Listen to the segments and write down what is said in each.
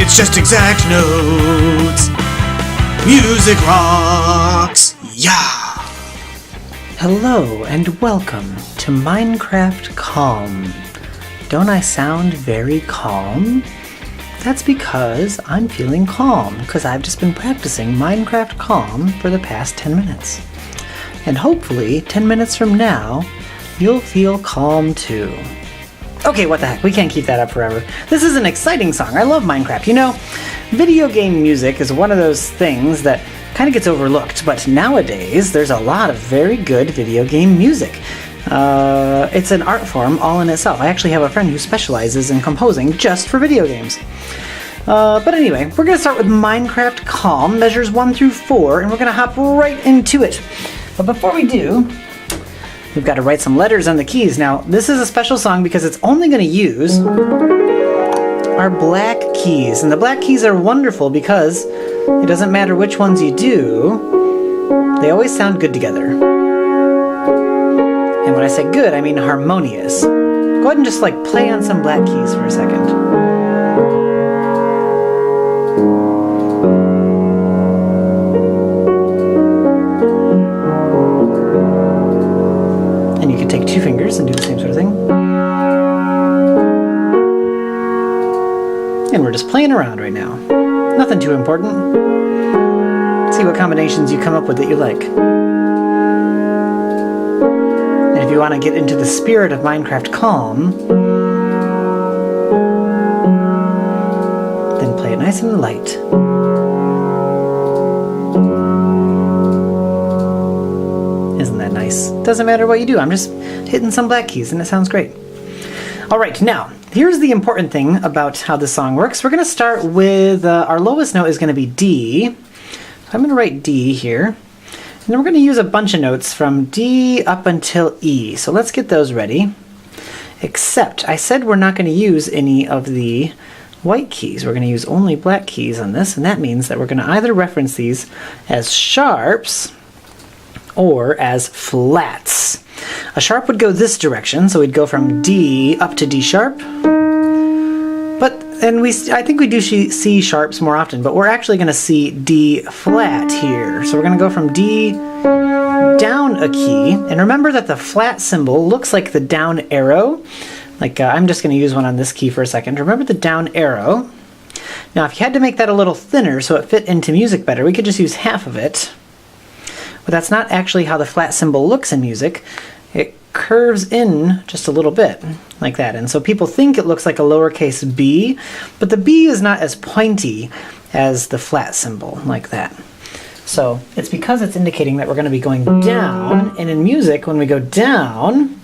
It's just exact notes. Music rocks. Yeah. Hello and welcome to Minecraft Calm. Don't I sound very calm? That's because I'm feeling calm, because I've just been practicing Minecraft Calm for the past 10 minutes. And hopefully, 10 minutes from now, you'll feel calm too. Okay, what the heck, we can't keep that up forever. This is an exciting song. I love Minecraft. You know, video game music is one of those things that kind of gets overlooked, but nowadays there's a lot of very good video game music. It's an art form all in itself. I actually have a friend who specializes in composing just for video games. But anyway, we're going to start with Minecraft Calm, measures 1 through 4, and we're going to hop right into it. But before we do, we've got to write some letters on the keys. Now, this is a special song because it's only going to use our black keys. And the black keys are wonderful because it doesn't matter which ones you do, they always sound good together. And when I say good, I mean harmonious. Go ahead and just play on some black keys for a second. And you can take 2 fingers and do the same sort of thing. And we're just playing around right now. Nothing too important. See what combinations you come up with that you like. And if you want to get into the spirit of Minecraft Calm, then play it nice and light. Isn't that nice? Doesn't matter what you do, I'm just hitting some black keys and it sounds great. Alright, now, here's the important thing about how this song works. We're going to start with, our lowest note is going to be D. So I'm going to write D here. And then we're going to use a bunch of notes from D up until E. So let's get those ready. Except, I said we're not going to use any of the white keys. We're going to use only black keys on this, and that means that we're going to either reference these as sharps or as flats. A sharp would go this direction, so we'd go from D up to D sharp. I think we do C sharps more often, but we're actually going to see D flat here. So we're going to go from D down a key, and remember that the flat symbol looks like the down arrow. I'm just going to use one on this key for a second. Remember the down arrow. Now, if you had to make that a little thinner so it fit into music better, we could just use half of it. But that's not actually how the flat symbol looks in music. It curves in just a little bit, like that. And so people think it looks like a lowercase b, but the b is not as pointy as the flat symbol, like that. So it's because it's indicating that we're going to be going down, and in music, when we go down,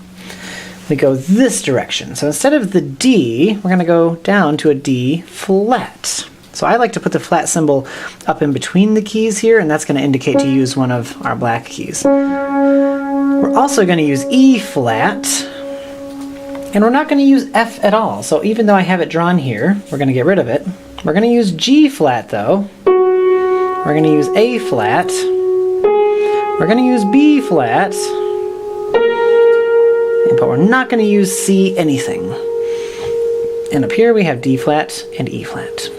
we go this direction. So instead of the D, we're going to go down to a D flat. So I like to put the flat symbol up in between the keys here, and that's going to indicate to use one of our black keys. We're also going to use E flat, and we're not going to use F at all. So even though I have it drawn here, we're going to get but it. We're going to use G flat though. We're going to use A flat. We're going to use B flat. But we're not going to use C anything. And up here we have D flat and E flat.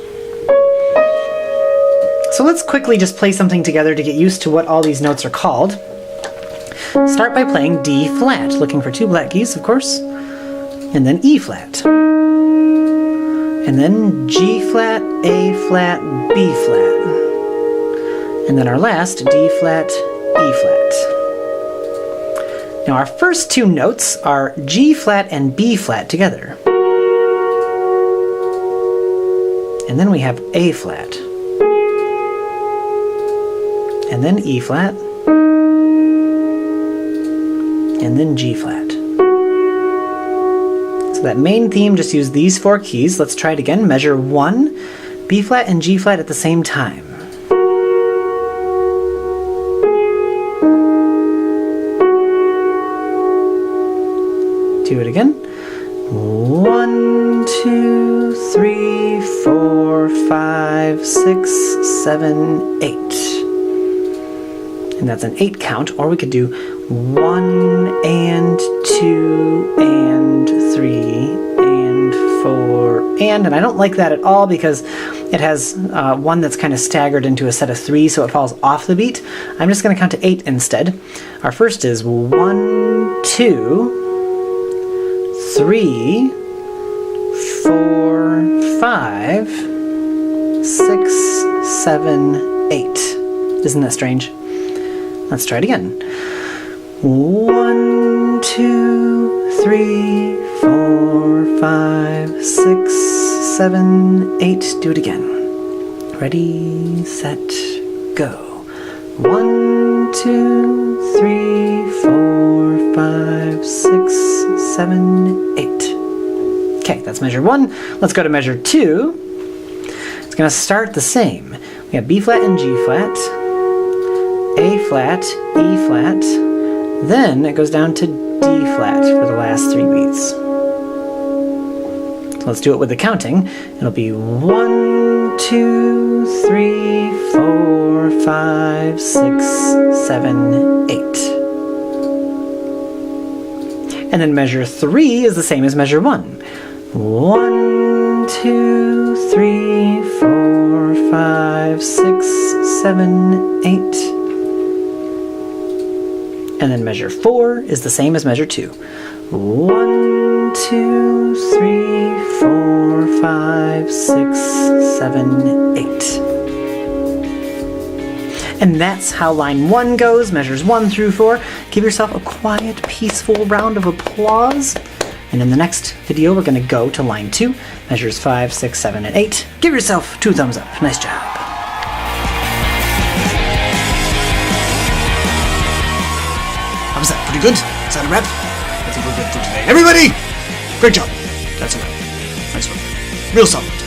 So let's quickly just play something together to get used to what all these notes are called. Start by playing D flat, looking for 2 black keys, of course, and then E flat, and then G flat, A flat, B flat, and then our last D flat, E flat. Now our first 2 notes are G flat and B flat together, and then we have A flat, and then E flat, and then G flat. So that main theme, just use these 4 keys. Let's try it again. Measure 1, B flat and G flat at the same time. Do it again. 1, 2, 3, 4, 5, 6, 7, 8. And that's an 8 count, or we could do 1 and 2 and 3 and 4 and I don't like that at all because it has one that's kind of staggered into a set of 3, so it falls off the beat. I'm just going to count to 8 instead. Our first is 1, 2, 3, 4, 5, 6, 7, 8. Isn't that strange? Let's try it again. 1, 2, 3, 4, 5, 6, 7, 8. Do it again. Ready, set, go. 1, 2, 3, 4, 5, 6, 7, 8. Okay, that's measure 1. Let's go to measure 2. It's going to start the same. We have B flat and G flat, A flat, E flat, then it goes down to D flat for the last 3 beats. So let's do it with the counting. It'll be 1, 2, 3, 4, 5, 6, 7, 8. And then measure 3 is the same as measure 1. 1, 2, 3, 4, 5, 6, 7, 8. And then measure 4 is the same as measure 2. 1, 2, 3, 4, 5, 6, 7, 8. And that's how line 1 goes, measures 1 through 4. Give yourself a quiet, peaceful round of applause. And in the next video, we're going to go to line 2, measures 5, 6, 7, and 8. Give yourself 2 thumbs up. Nice job. How was that? Pretty good? Is that a wrap? I think we're good for today. Everybody, great job. That's a wrap. Nice one. Real solid.